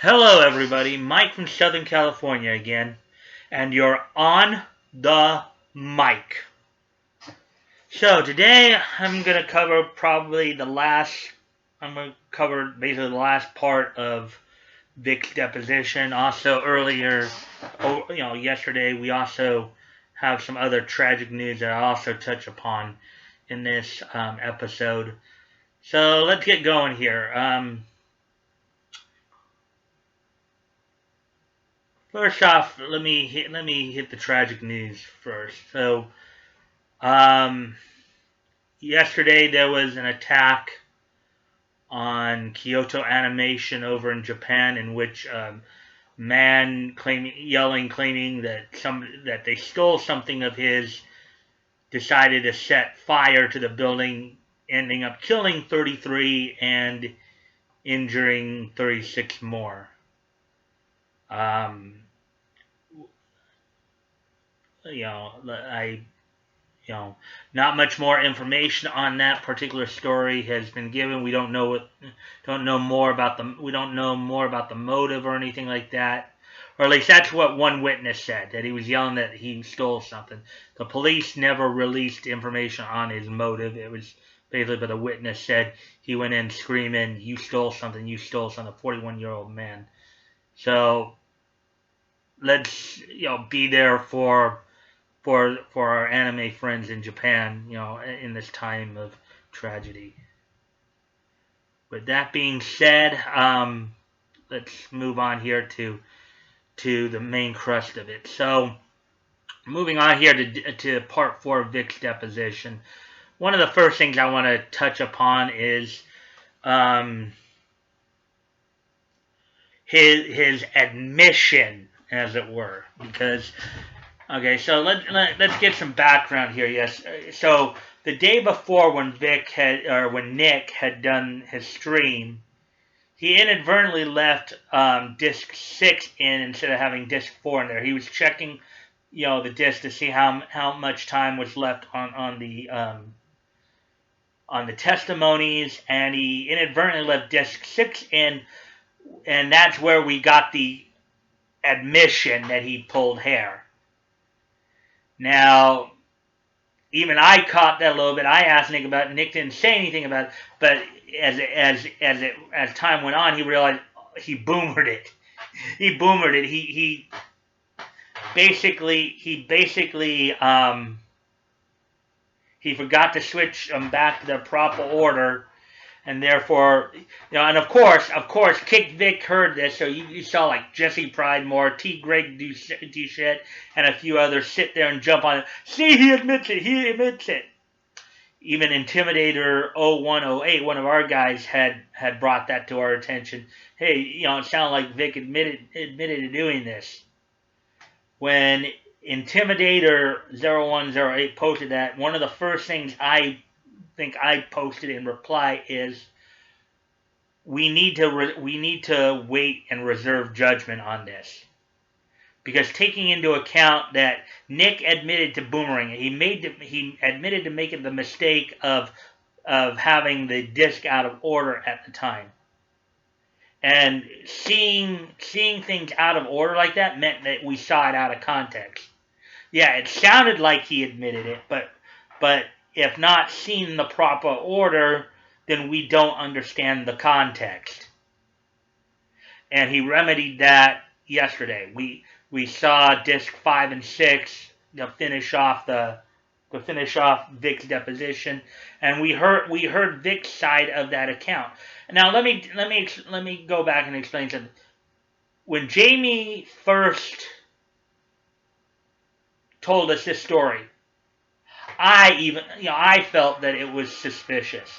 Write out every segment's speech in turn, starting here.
Hello everybody, Mike from Southern California again, and you're on the mic. So today I'm going to cover basically the last part of Vic's deposition. Also yesterday we also have some other tragic news that I also touch upon in this episode. So let's get going here. First off, let me hit the tragic news first. So, yesterday there was an attack on Kyoto Animation over in Japan, in which man claiming that they stole something of his, decided to set fire to the building, ending up killing 33 and injuring 36 more. Not much more information on that particular story has been given. We don't know more about the motive or anything like that, or at least that's what one witness said, that he was yelling that he stole something. The police never released information on his motive. It was basically, but the witness said he went in screaming, "You stole something! You stole something!" 41-year-old man. So let's be there for our anime friends in Japan, in this time of tragedy. With that being said, let's move on here to the main crust of it. So, moving on here to part 4 of Vic's deposition. One of the first things I want to touch upon is his admission, as it were, because. Okay, so let's get some background here. Yes, so the day before, when Nick had done his stream, he inadvertently left disc 6 in instead of having disc 4 in there. He was checking, the disc to see how much time was left on the testimonies, and he inadvertently left disc 6 in, and that's where we got the admission that he pulled hair. Now, even I caught that a little bit. I asked Nick about it. Nick didn't say anything about it, but as time went on, he realized he boomered it. He basically forgot to switch them back to their proper order. And therefore, and of course, Kick Vic heard this, so you saw like Jesse Pridemore, T. Greg do shit, and a few others sit there and jump on it. See, he admits it. Even Intimidator 0108, one of our guys, had brought that to our attention. Hey, it sounded like Vic admitted to doing this. When Intimidator 0108 posted that, one of the first things I think I posted in reply is, we need to wait and reserve judgment on this, because taking into account that Nick admitted to boomering it, he admitted to making the mistake of having the disc out of order at the time, and seeing things out of order like that meant that we saw it out of context. Yeah, it sounded like he admitted it, but if not seen in the proper order, then we don't understand the context. And he remedied that yesterday. We saw disc 5 and 6 to finish off Vic's deposition, and we heard Vic's side of that account. Now let me go back and explain something. When Jamie first told us this story, I felt that it was suspicious.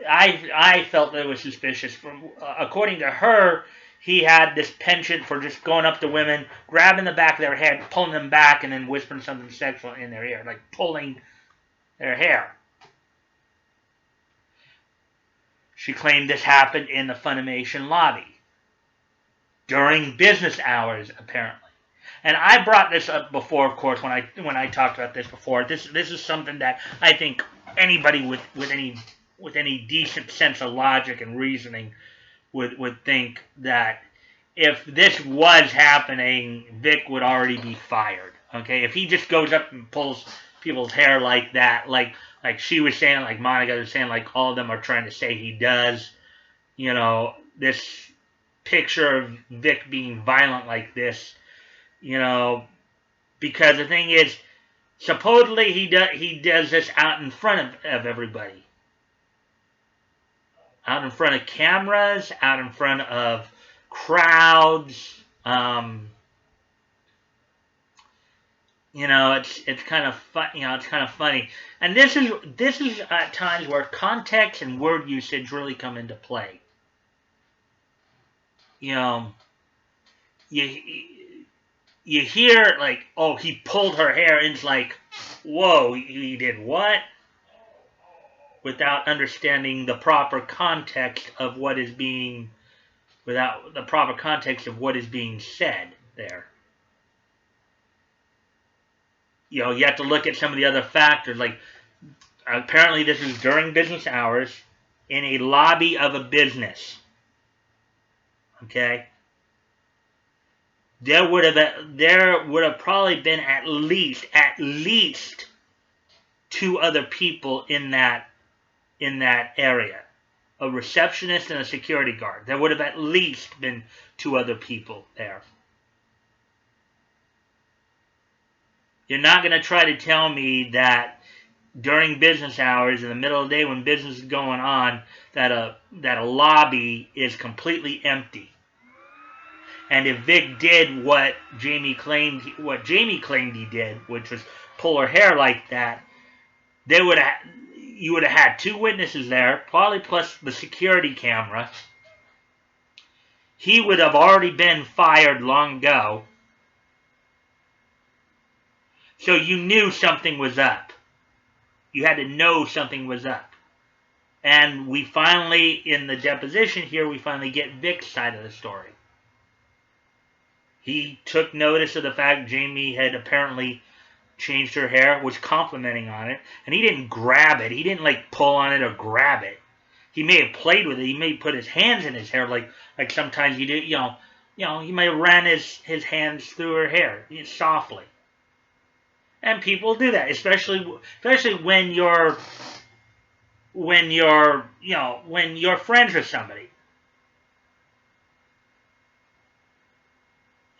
I felt that it was suspicious. According to her, he had this penchant for just going up to women, grabbing the back of their head, pulling them back, and then whispering something sexual in their ear, like pulling their hair. She claimed this happened in the Funimation lobby during business hours, apparently. And I brought this up before, of course, when I talked about this before. This is something that I think anybody with any decent sense of logic and reasoning would think that if this was happening, Vic would already be fired. Okay, if he just goes up and pulls people's hair like that, like she was saying, like Monica was saying, like all of them are trying to say he does. This picture of Vic being violent like this, because the thing is, supposedly he does this out in front of everybody, out in front of cameras, out in front of crowds. It's kind of fun. It's kind of funny, and this is at times where context and word usage really come into play. You you hear like, oh, he pulled her hair, and it's like, whoa, he did what? Without understanding the proper context of what is being, without the proper context of what is being said there. You have to look at some of the other factors. Like, apparently this is during business hours in a lobby of a business. Okay? There would have probably been at least 2 other people in that area. A receptionist and a security guard. There would have at least been 2 other people there. You're not going to try to tell me that during business hours, in the middle of the day when business is going on, that a lobby is completely empty. And if Vic did what Jamie claimed he did, which was pull her hair like that, you would have had 2 witnesses there, probably plus the security camera. He would have already been fired long ago. So you knew something was up. You had to know something was up. And we finally, in the deposition here, we finally get Vic's side of the story. He took notice of the fact Jamie had apparently changed her hair, was complimenting on it, and he didn't grab it. He didn't like pull on it or grab it. He may have played with it. He may have put his hands in his hair like sometimes you do. He may have ran his hands through her hair softly. And people do that, especially when you're friends with somebody.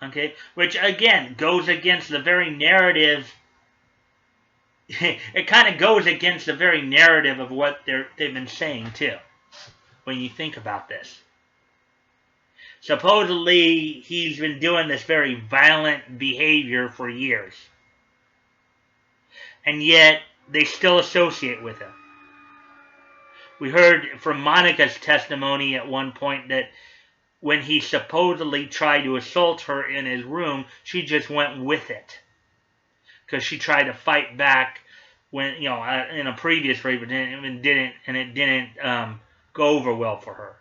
Okay, which again goes against the very narrative. It kind of goes against the very narrative of what they've been saying too. When you think about this, supposedly he's been doing this very violent behavior for years. And yet, they still associate with him. We heard from Monica's testimony at one point that when he supposedly tried to assault her in his room, she just went with it. Because she tried to fight back when, in a previous rape, and it didn't go over well for her.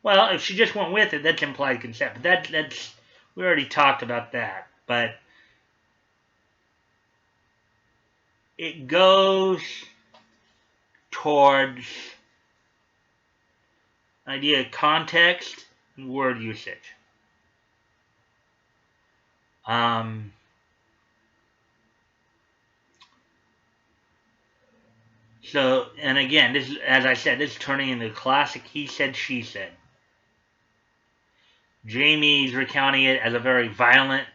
Well, if she just went with it, that's implied consent. But that's we already talked about that. But it goes towards idea of context and word usage. So, and again, this, as I said, this is turning into a classic he said, she said. Jamie's recounting it as a very violent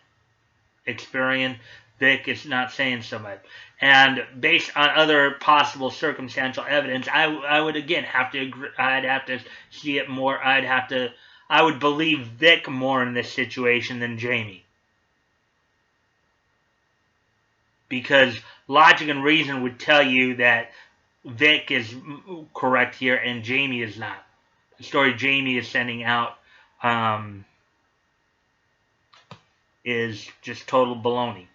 experience. Vic is not saying so much. And based on other possible circumstantial evidence, I would again have to agree. I'd have to see it more. I would believe Vic more in this situation than Jamie. Because logic and reason would tell you that Vic is correct here and Jamie is not. The story Jamie is sending out is just total baloney.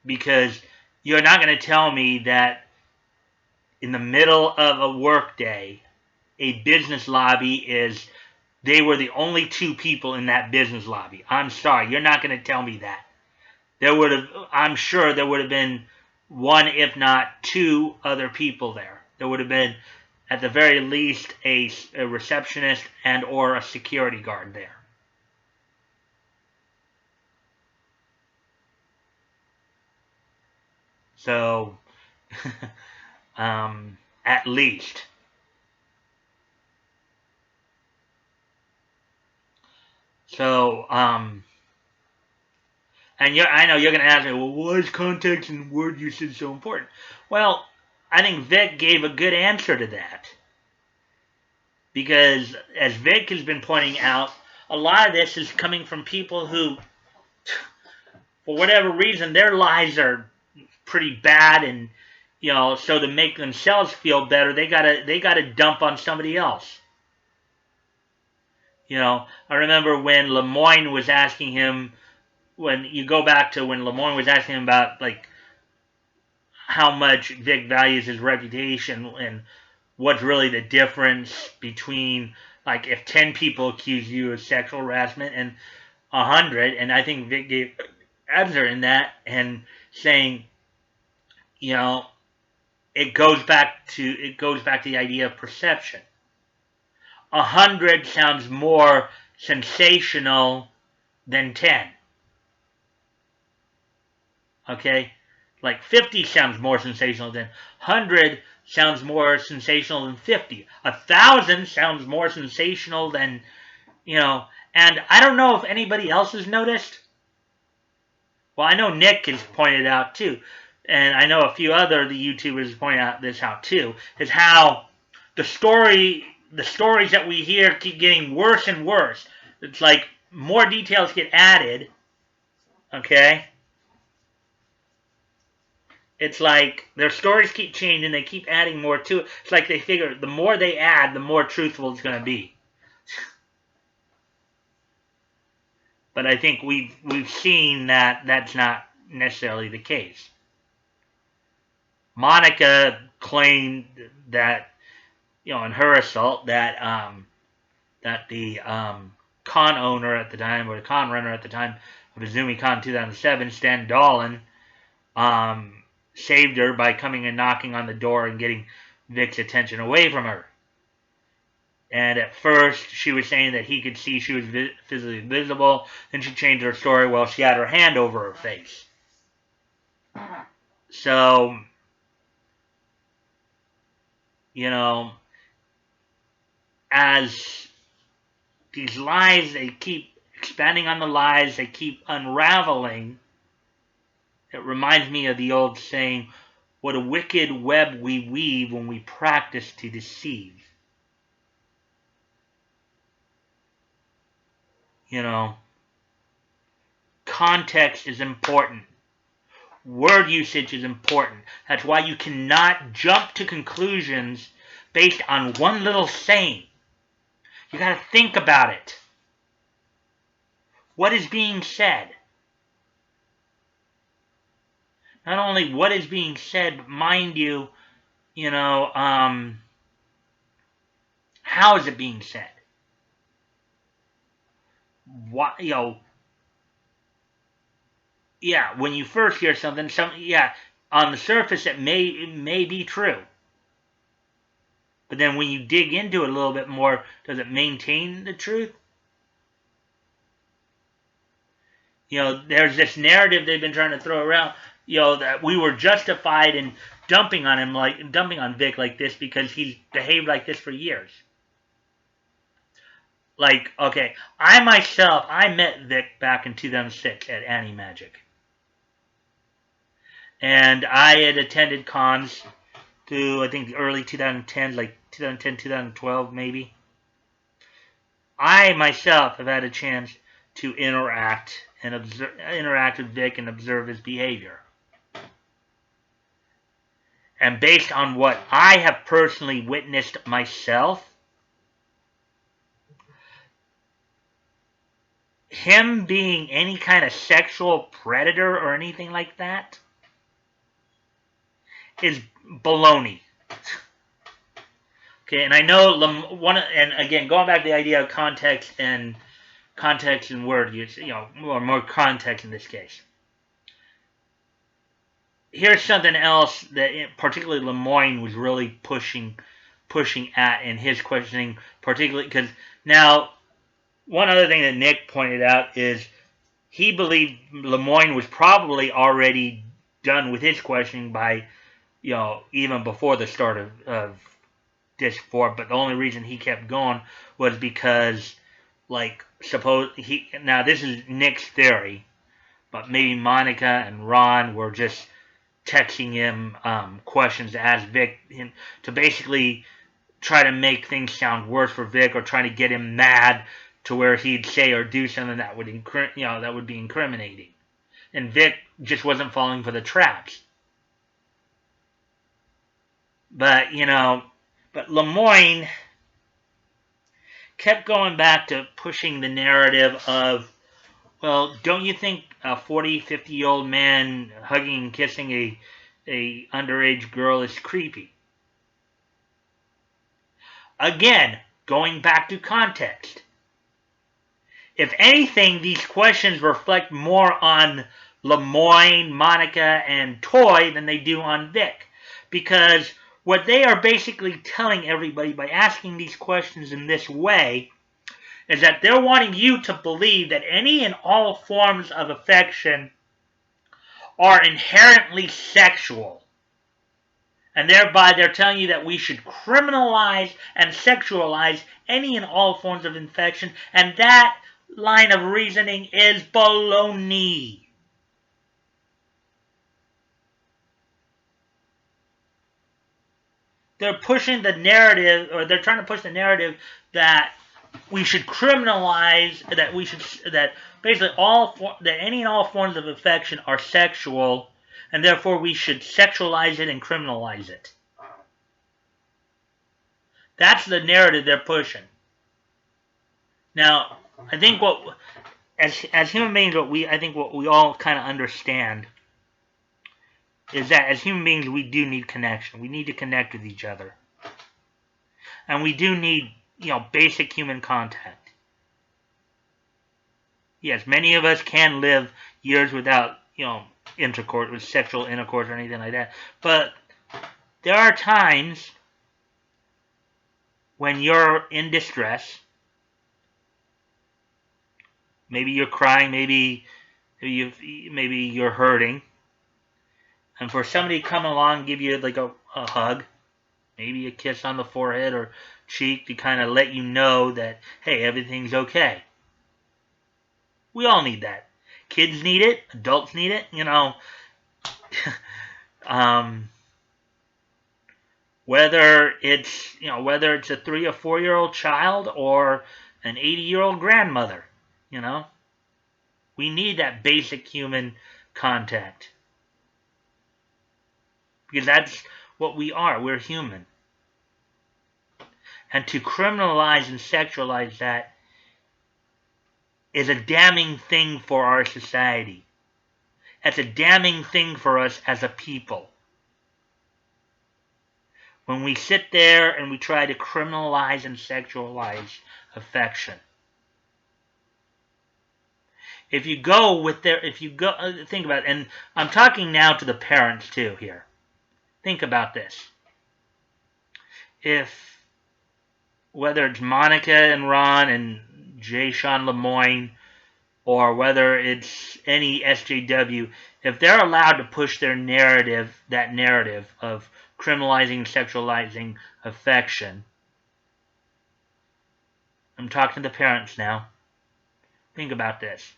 Because you're not going to tell me that in the middle of a work day, a business lobby they were the only 2 people in that business lobby. I'm sorry, you're not going to tell me that. I'm sure there would have been 1, if not 2 other people there. There would have been at the very least, a receptionist and or a security guard there. So, at least. So, and I know you're going to ask me, well, why is context and word usage so important? Well, I think Vic gave a good answer to that. Because, as Vic has been pointing out, a lot of this is coming from people who, for whatever reason, their lives are pretty bad, and so to make themselves feel better, they gotta dump on somebody else. I remember when Lemoyne was asking him, when you go back to when Lemoyne was asking him about like how much Vic values his reputation and what's really the difference between like if 10 people accuse you of sexual harassment and 100, and I think Vic gave answer in that and saying, it goes back to the idea of perception. 100 sounds more sensational than 10. Okay? Like 50 sounds more sensational than 100 sounds more sensational than 50. 1,000 sounds more sensational than, and I don't know if anybody else has noticed. Well, I know Nick has pointed out too, and I know a few other the YouTubers pointed out this out too, is how the stories that we hear keep getting worse and worse. It's like more details get added, okay? It's like their stories keep changing, they keep adding more to it. It's like they figure the more they add, the more truthful it's going to be. But I think we've seen that that's not necessarily the case. Monica claimed that, in her assault, that that the con owner at the time, or the con runner at the time of AzumiCon 2007, Stan Dolan, saved her by coming and knocking on the door and getting Vic's attention away from her. And at first, she was saying that he could see she was physically visible. Then she changed her story. Well, she had her hand over her face. So, as these lies, they keep expanding on the lies, they keep unraveling. It reminds me of the old saying, what a wicked web we weave when we practice to deceive. Context is important. Word usage is important. That's why you cannot jump to conclusions based on one little saying. You got to think about it. What is being said? Not only what is being said, but mind you, how is it being said? What, yeah, when you first hear something, on the surface it may be true. But then when you dig into it a little bit more, does it maintain the truth? There's this narrative they've been trying to throw around, that we were justified in dumping on Vic like this because he's behaved like this for years. Like, okay, I met Vic back in 2006 at Animagic. And I had attended cons to, I think, the early 2010s, like 2010, 2012 maybe. I myself have had a chance to interact with Vic and observe his behavior. And based on what I have personally witnessed myself, him being any kind of sexual predator or anything like that is baloney. Okay, and I know and again, going back to the idea of context and word use, or more context in this case. Here's something else that particularly Lemoyne was really pushing pushing at in his questioning, particularly because now one other thing that Nick pointed out is he believed Lemoyne was probably already done with his questioning by, even before the start of Disc 4, but the only reason he kept going was because, now this is Nick's theory, but maybe Monica and Ron were just texting him questions to ask Vic to basically try to make things sound worse for Vic, or trying to get him mad to where he'd say or do something that would that would be incriminating, and Vic just wasn't falling for the traps. But but Lemoyne kept going back to pushing the narrative of, well, don't you think a 40, 50-year-old man hugging and kissing a underage girl is creepy? Again, going back to context. If anything, these questions reflect more on Lemoyne, Monica, and Toy than they do on Vic. Because what they are basically telling everybody by asking these questions in this way is that they're wanting you to believe that any and all forms of affection are inherently sexual. And thereby they're telling you that we should criminalize and sexualize any and all forms of affection, and that line of reasoning is baloney. They're pushing the narrative, or they're trying to push the narrative that we should criminalize, that basically that any and all forms of affection are sexual, and therefore we should sexualize it and criminalize it. That's the narrative they're pushing. Now, I think as human beings, what we all kind of understand is that as human beings, we do need connection. We need to connect with each other. And we do need, basic human contact. Yes, many of us can live years without, intercourse, with sexual intercourse or anything like that. But there are times when you're in distress. Maybe you're crying, maybe you're hurting. And for somebody to come along and give you like a hug, maybe a kiss on the forehead or cheek to kind of let you know that, hey, everything's okay. We all need that. Kids need it. Adults need it. Whether it's a 3 or 4-year-old child or an 80-year-old grandmother, we need that basic human contact. Because that's what we are. We're human. And to criminalize and sexualize that is a damning thing for our society. It's a damning thing for us as a people. When we sit there and we try to criminalize and sexualize affection. Think about it, and I'm talking now to the parents too here. Think about this. Whether it's Monica and Ron and J. Sean Lemoyne, or whether it's any SJW, if they're allowed to push that narrative of criminalizing and sexualizing affection, I'm talking to the parents now. Think about this.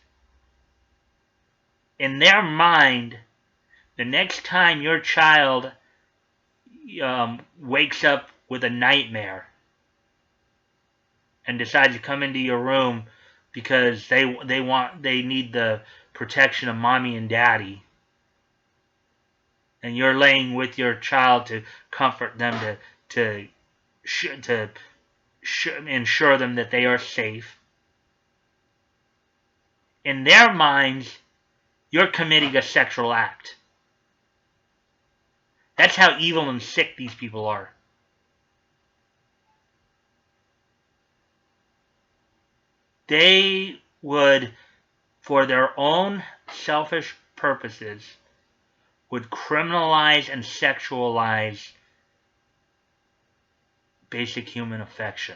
In their mind, the next time your child wakes up with a nightmare and decides to come into your room because they need the protection of mommy and daddy, and you're laying with your child to comfort them, to ensure them that they are safe, in their minds, you're committing a sexual act. That's how evil and sick these people are. They would, for their own selfish purposes, would criminalize and sexualize basic human affection.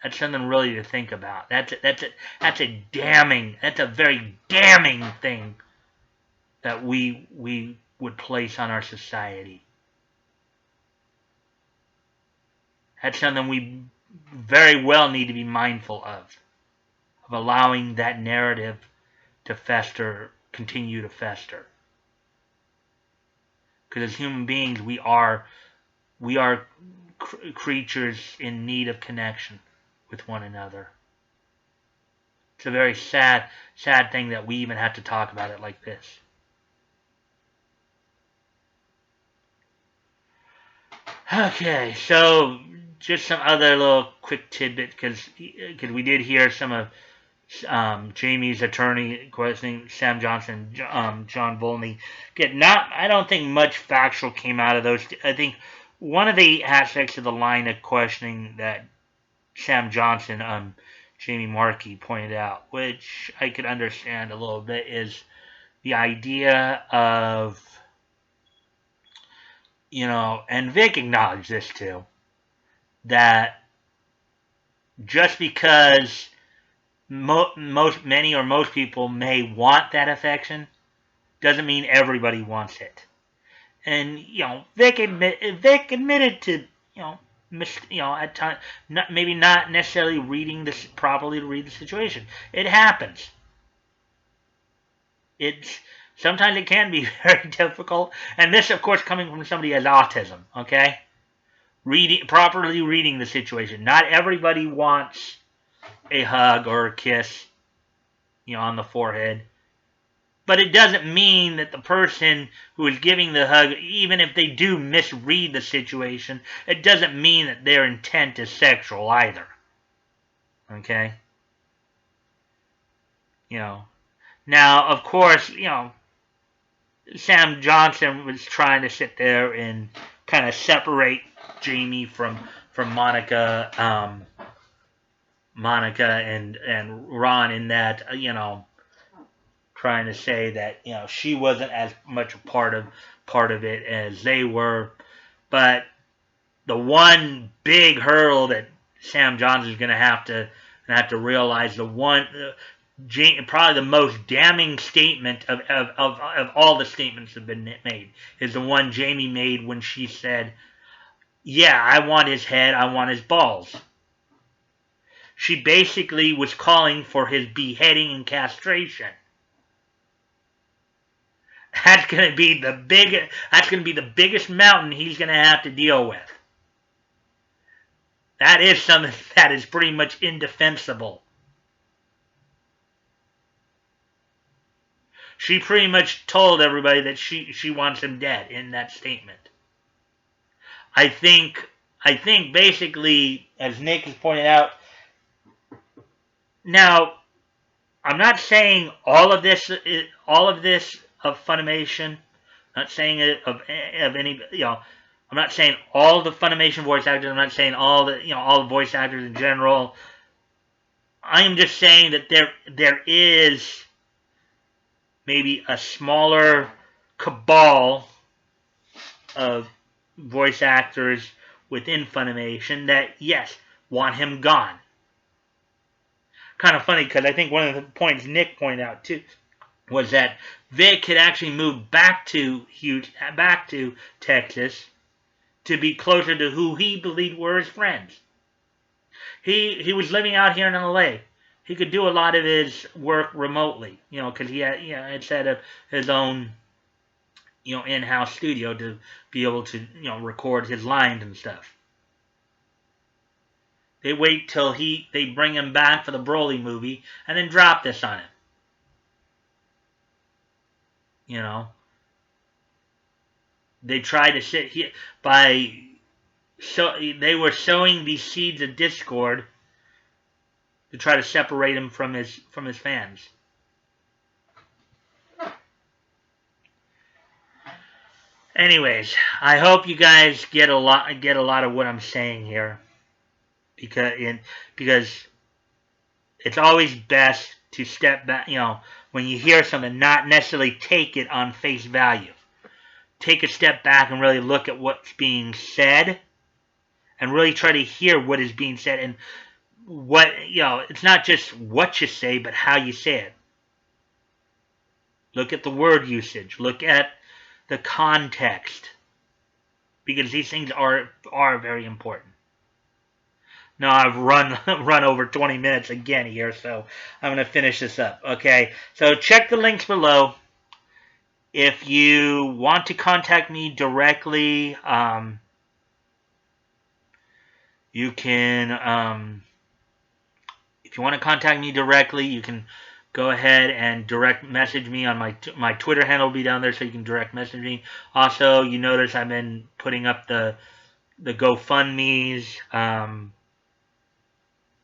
That's something really to think about. That's a very damning thing that we would place on our society. That's something we very well need to be mindful of allowing that narrative to fester, continue to fester. Because as human beings, we are creatures in need of connection with one another. It's a very sad thing that we even have to talk about it like this. Okay, so just some other little quick tidbit, because we did hear some of Jamie's attorney questioning Sam Johnson, John Volney. I don't think much factual came out of those. I think one of the aspects of the line of questioning that Sam Johnson, Jamie Markey pointed out, which I could understand a little bit, is the idea of, and Vic acknowledged this too, that just because many or most people may want that affection doesn't mean everybody wants it. And Vic admitted to at times maybe not necessarily reading this properly to read the situation. It happens. Sometimes it can be very difficult, and this, of course, coming from somebody who has autism. Okay, properly reading the situation. Not everybody wants a hug or a kiss, on the forehead. But it doesn't mean that the person who is giving the hug, even if they do misread the situation, it doesn't mean that their intent is sexual either. Okay? Now, of course, Sam Johnson was trying to sit there and kind of separate Jamie from Monica and Ron, in that, trying to say that, she wasn't as much a part of it as they were. But the one big hurdle that Sam Johnson is going to have to realize, probably the most damning statement of all the statements that have been made, is the one Jamie made when she said, "Yeah, I want his head, I want his balls." She basically was calling for his beheading and castration. That's going to be the biggest mountain he's going to have to deal with. That is something that is pretty much indefensible. She pretty much told everybody that she wants him dead in that statement. I think basically, as Nick has pointed out, now, I'm not saying all of this of Funimation. I'm not saying it of any. I'm not saying all the Funimation voice actors. I'm not saying all the voice actors in general. I am just saying that there is maybe a smaller cabal of voice actors within Funimation that, yes, want him gone. Kind of funny, because I think one of the points Nick pointed out too was that Vic had actually moved back to Texas to be closer to who he believed were his friends. He was living out here in LA. He could do a lot of his work remotely, because he had set up his own in-house studio to be able to record his lines and stuff. They wait till they bring him back for the Broly movie and then drop this on him. They try to sit here they were sowing these seeds of discord to try to separate him from his fans. Anyways, I hope you guys get a lot of what I'm saying here. Because it's always best to step back, when you hear something, not necessarily take it on face value. take a step back and really look at what's being said and really try to hear what is being said and what, it's not just what you say, but how you say it. Look at the word usage. Look at the context. Because these things are very important. Now I've run over 20 minutes again here, so I'm going to finish this up. Okay, so check the links below. If you want to contact me directly, you can, if you want to contact me directly, you can go ahead and direct message me on my Twitter handle will be down there, so you can direct message me. Also, you notice I've been putting up the GoFundMe's.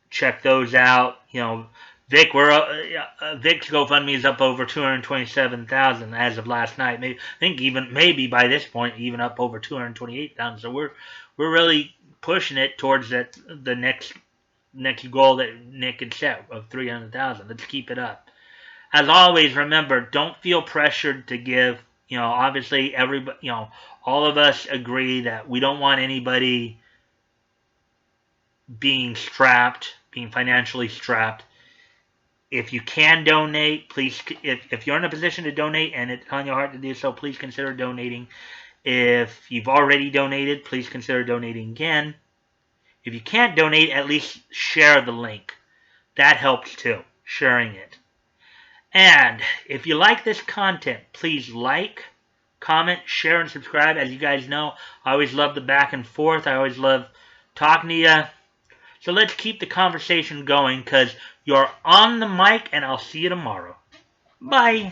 Check those out. Vic's GoFundMe is up over 227,000 as of last night. I think maybe by this point even up over 228,000. So we're really pushing it towards the next goal that Nick had set of 300,000. Let's keep it up. As always, remember, don't feel pressured to give. Obviously everybody, all of us agree that we don't want anybody being financially strapped. If you can donate, please, if you're in a position to donate and it's on your heart to do so, please consider donating. If you've already donated, please consider donating again. If you can't donate, at least share the link. That helps too, sharing it. And if you like this content, please like, comment, share, and subscribe. As you guys know, I always love the back and forth. I always love talking to you. So let's keep the conversation going because you're on the mic, and I'll see you tomorrow. Bye.